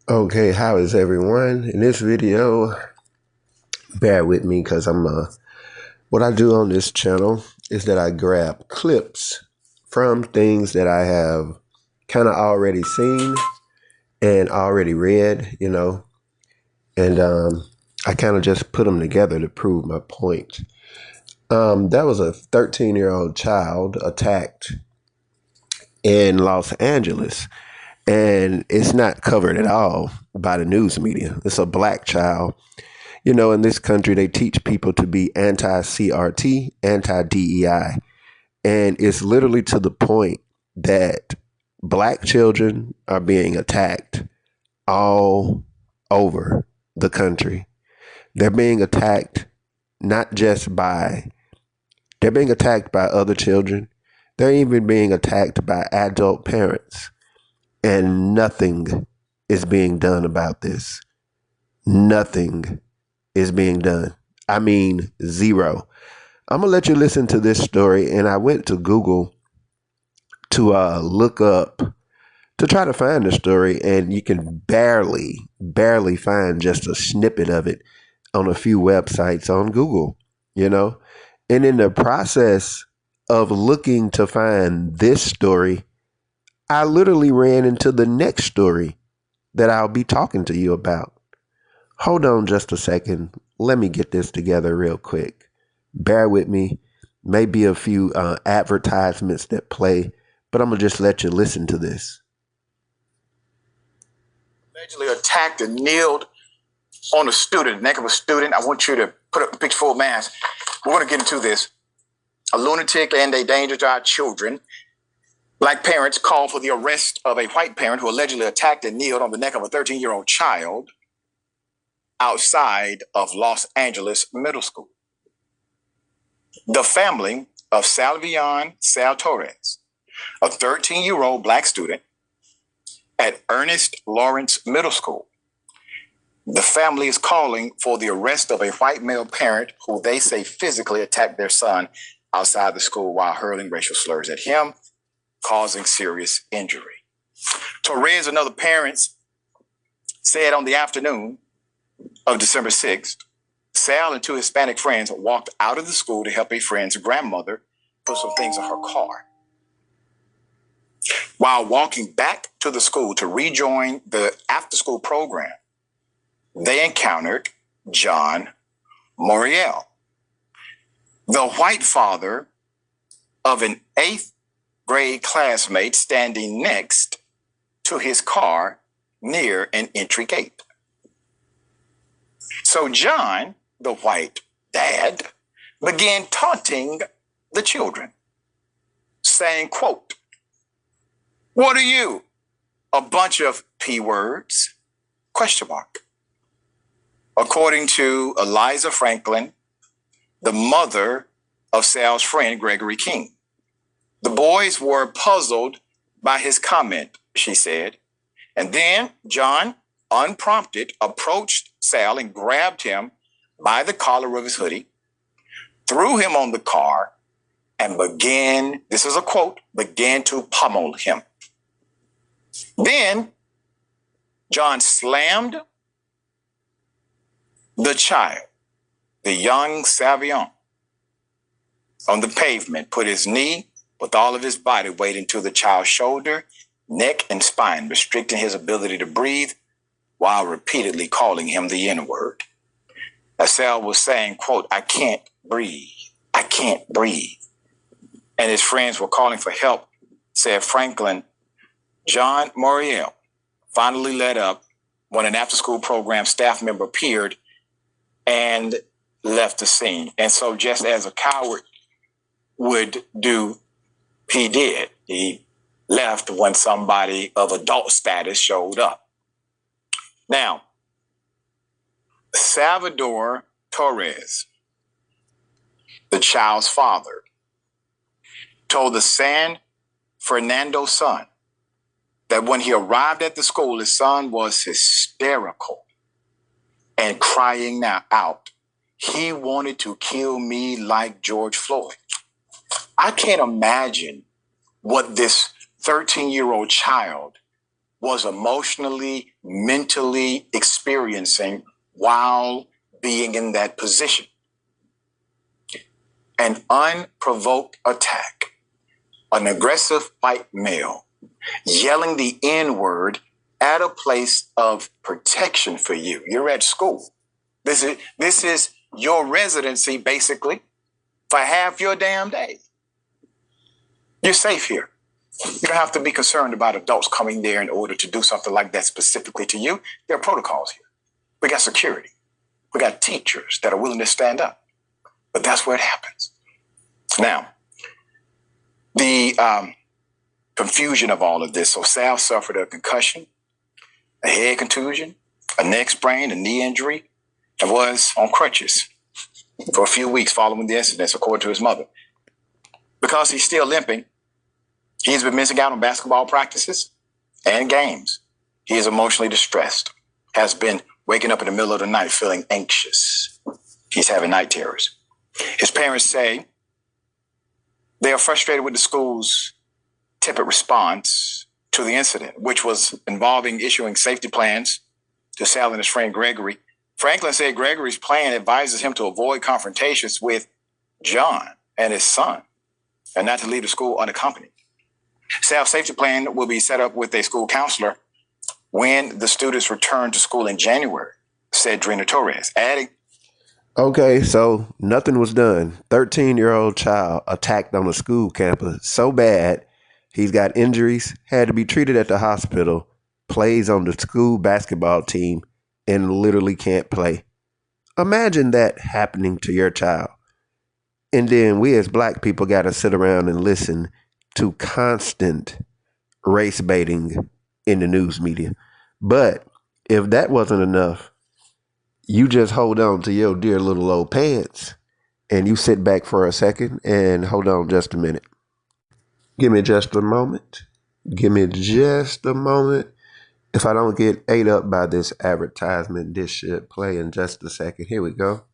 Okay, how is everyone? In this video, bear with me because what I do on this channel is that I grab clips from things that I have kind of already seen and already read, and I kind of just put them together to prove my point. That was a 13-year-old child attacked in Los Angeles, and it's not covered at all by the news media. It's a black child. In this country, they teach people to be anti CRT, anti DEI. And it's literally to the point that black children are being attacked all over the country. They're being attacked not just by, they're being attacked by other children. They're even being attacked by adult parents. And nothing is being done about this. Nothing is being done. I mean, zero. I'm going to let you listen to this story. And I went to Google to look up, to try to find the story. And you can barely find just a snippet of it on a few websites on Google, you know? And in the process of looking to find this story, I literally ran into the next story that I'll be talking to you about. Hold on just a second. Let me get this together real quick. Bear with me. Maybe a few advertisements that play, but I'm going to just let you listen to this. Allegedly attacked and kneeled on a student, neck of a student. I want you to put up a picture full mask. We're going to get into this. A lunatic and a danger to our children. Black parents call for the arrest of a white parent who allegedly attacked and kneeled on the neck of a 13-year-old child outside of Los Angeles Middle School. The family of Salvion Sal Torres, a 13-year-old black student at Ernest Lawrence Middle School. The family is calling for the arrest of a white male parent who they say physically attacked their son outside the school while hurling racial slurs at him, causing serious injury. Torres and other parents said on the afternoon of December 6th, Sal and two Hispanic friends walked out of the school to help a friend's grandmother put some things in her car. While walking back to the school to rejoin the after-school program, they encountered John Moriel, the white father of an 8th grade classmate standing next to his car near an entry gate. So John, the white dad, began taunting the children, saying, quote, "What are you? A bunch of P words? Question mark." According to Eliza Franklin, the mother of Sal's friend, Gregory King, the boys were puzzled by his comment, she said. And then John, unprompted, approached Sal and grabbed him by the collar of his hoodie, threw him on the car, and began, this is a quote, began to pummel him. Then John slammed the child, the young Savion, on the pavement, put his knee with all of his body weight into the child's shoulder, neck, and spine, restricting his ability to breathe while repeatedly calling him the N-word. As Sal was saying, quote, "I can't breathe. I can't breathe." And his friends were calling for help, said Franklin. John Moriel finally let up when an after-school program staff member appeared and left the scene. And so just as a coward would do, he did. He left when somebody of adult status showed up. Now, Salvador Torres, the child's father, told the San Fernando Sun that when he arrived at the school, his son was hysterical and crying out. He wanted to kill me like George Floyd. I can't imagine what this 13-year-old child was emotionally, mentally experiencing while being in that position. An unprovoked attack, an aggressive white male yelling the N-word at a place of protection for you. You're at school. This is your residency, basically, for half your damn day. You're safe here. You don't have to be concerned about adults coming there in order to do something like that specifically to you. There are protocols here. We got security. We got teachers that are willing to stand up. But that's where it happens. Now, the confusion of all of this. So Sal suffered a concussion, a head contusion, a neck sprain, a knee injury, and was on crutches for a few weeks following the incidents, according to his mother. Because he's still limping, he's been missing out on basketball practices and games. He is emotionally distressed, has been waking up in the middle of the night feeling anxious. He's having night terrors. His parents say they are frustrated with the school's tepid response to the incident, which was involving issuing safety plans to Sal and his friend Gregory. Franklin said Gregory's plan advises him to avoid confrontations with John and his son and not to leave the school unaccompanied. Sal's safety plan will be set up with a school counselor when the students return to school in January, said Drina Torres, adding, Okay, so nothing was done. 13-year-old child attacked on a school campus so bad he's got injuries, had to be treated at the hospital, plays on the school basketball team, and literally can't play. Imagine that happening to your child. And then we as black people got to sit around and listen to constant race baiting in the news media. But if that wasn't enough, you just hold on to your dear little old pants and you sit back for a second and hold on just a minute. Give me just a moment. Give me just a moment. If I don't get ate up by this advertisement, this should play in just a second. Here we go.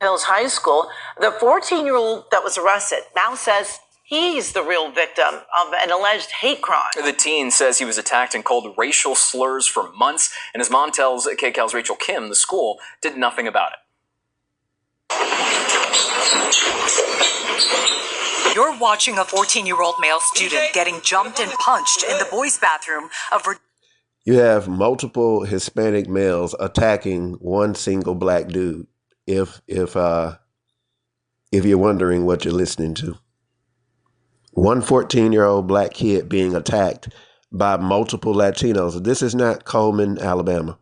Hills High School, the 14-year-old that was arrested now says he's the real victim of an alleged hate crime. The teen says he was attacked and called racial slurs for months, and his mom tells KCAL's Rachel Kim the school did nothing about it. You're watching a 14-year-old male student getting jumped and punched in the boys' bathroom of Verdugo. You have multiple Hispanic males attacking one single black dude. If you're wondering what you're listening to. One 14-year-old black kid being attacked by multiple Latinos. This is not Coleman, Alabama.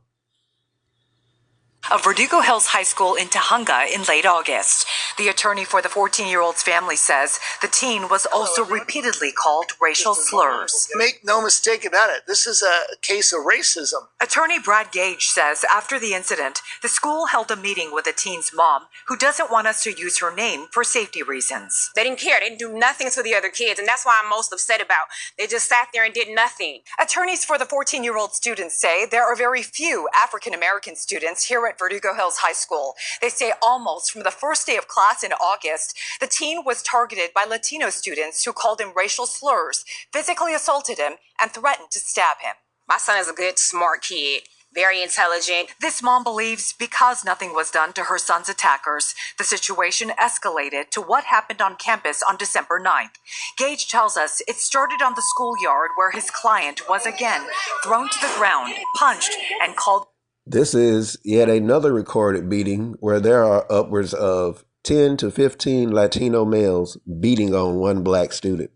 Of Verdugo Hills High School in Tujunga in late August. The attorney for the 14-year-old's family says the teen was also repeatedly called racial slurs. Make no mistake about it, this is a case of racism. Attorney Brad Gage says after the incident, the school held a meeting with the teen's mom, who doesn't want us to use her name for safety reasons. They didn't care. They didn't do nothing to the other kids, and that's why I'm most upset about. They just sat there and did nothing. Attorneys for the 14-year-old students say there are very few African-American students here at Verdugo Hills High School. They say almost from the first day of class in August, the teen was targeted by Latino students who called him racial slurs, physically assaulted him, and threatened to stab him. My son is a good, smart kid, very intelligent. This mom believes because nothing was done to her son's attackers, the situation escalated to what happened on campus on December 9th. Gage tells us it started on the schoolyard where his client was again thrown to the ground, punched, and called. This is yet another recorded beating where there are upwards of 10 to 15 Latino males beating on one black student.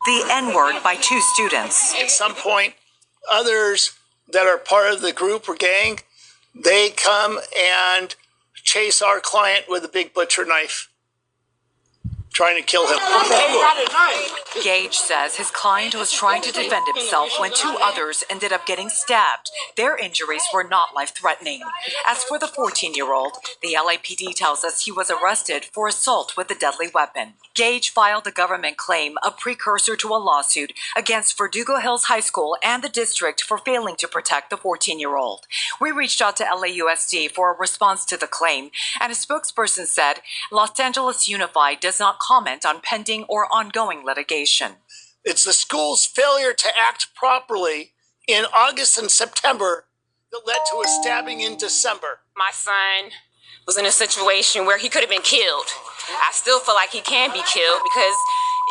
The N-word by two students. At some point, others that are part of the group or gang, they come and chase our client with a big butcher knife, trying to kill him. Gage says his client was trying to defend himself when two others ended up getting stabbed. Their injuries were not life-threatening. As for the 14-year-old, the LAPD tells us he was arrested for assault with a deadly weapon. Gage filed a government claim, a precursor to a lawsuit against Verdugo Hills High School and the district for failing to protect the 14-year-old. We reached out to LAUSD for a response to the claim, and a spokesperson said Los Angeles Unified does not comment on pending or ongoing litigation. investigation. It's the school's failure to act properly in August and September that led to a stabbing in December. My son was in a situation where he could have been killed. I still feel like he can be killed because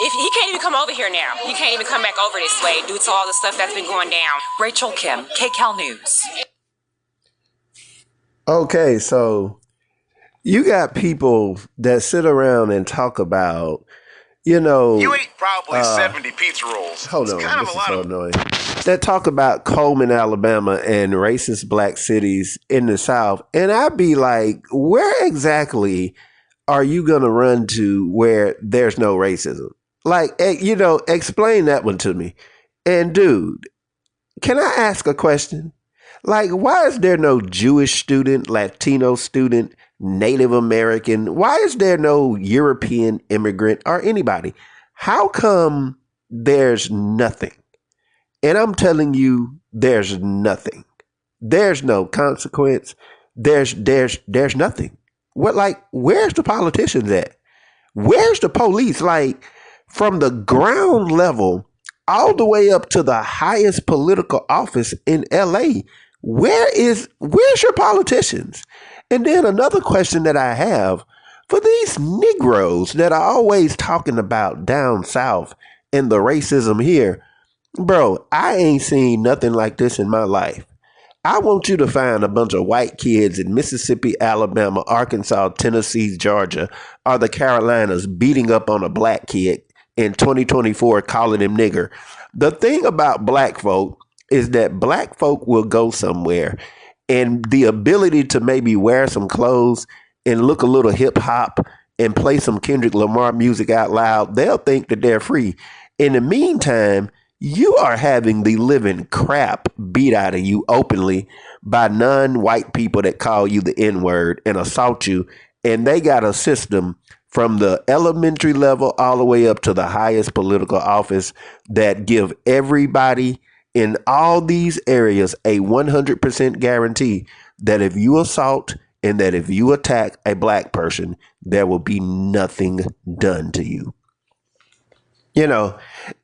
if he can't even come over here now, he can't even come back over this way due to all the stuff that's been going down. Rachel Kim, KCAL News. Okay, so you got people that sit around and talk about, you ate probably 70 pizza rolls. Hold on, this is so annoying. That talk about Coleman, Alabama, and racist black cities in the South, and I'd be like, where exactly are you gonna run to where there's no racism? Like, explain that one to me. And dude, can I ask a question? Like, why is there no Jewish student, Latino student, Native American? Why is there no European immigrant or anybody? How come there's nothing? And I'm telling you, there's nothing. There's no consequence. There's nothing. Where's the politicians at? Where's the police? Like, from the ground level all the way up to the highest political office in LA, where's your politicians? And then another question that I have for these Negroes that are always talking about down south and the racism here, bro, I ain't seen nothing like this in my life. I want you to find a bunch of white kids in Mississippi, Alabama, Arkansas, Tennessee, Georgia, or the Carolinas beating up on a black kid in 2024, calling him nigger. The thing about black folk is that black folk will go somewhere and the ability to maybe wear some clothes and look a little hip hop and play some Kendrick Lamar music out loud, they'll think that they're free. In the meantime, you are having the living crap beat out of you openly by non-white people that call you the N-word and assault you. And they got a system from the elementary level all the way up to the highest political office that give everybody in all these areas a 100% guarantee that if you assault and that if you attack a black person, there will be nothing done to you.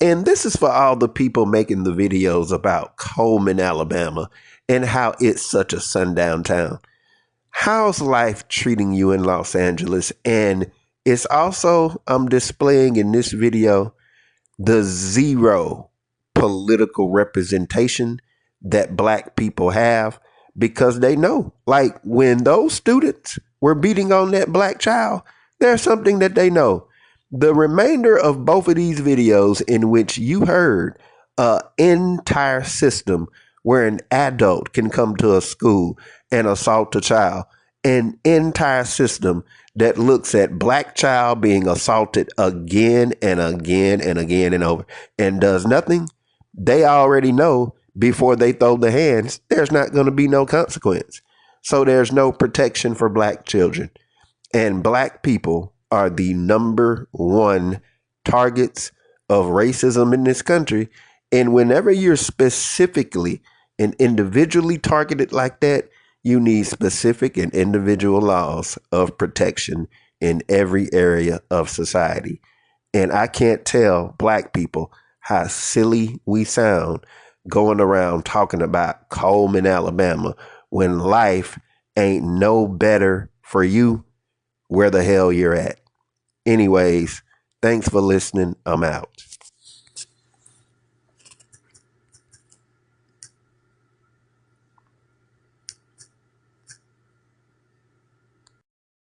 And this is for all the people making the videos about Coleman, Alabama, and how it's such a sundown town. How's life treating you in Los Angeles? And it's also, I'm displaying in this video, the zero political representation that black people have, because they know, like, when those students were beating on that black child, there's something that they know. The remainder of both of these videos in which you heard an entire system where an adult can come to a school and assault a child, an entire system that looks at black child being assaulted again and again and again and over and does nothing, they already know before they throw the hands, there's not going to be no consequence. So there's no protection for black children. And black people are the number one targets of racism in this country. And whenever you're specifically and individually targeted like that, you need specific and individual laws of protection in every area of society. And I can't tell black people how silly we sound going around talking about Coleman, Alabama, when life ain't no better for you where the hell you're at. Anyways, thanks for listening. I'm out.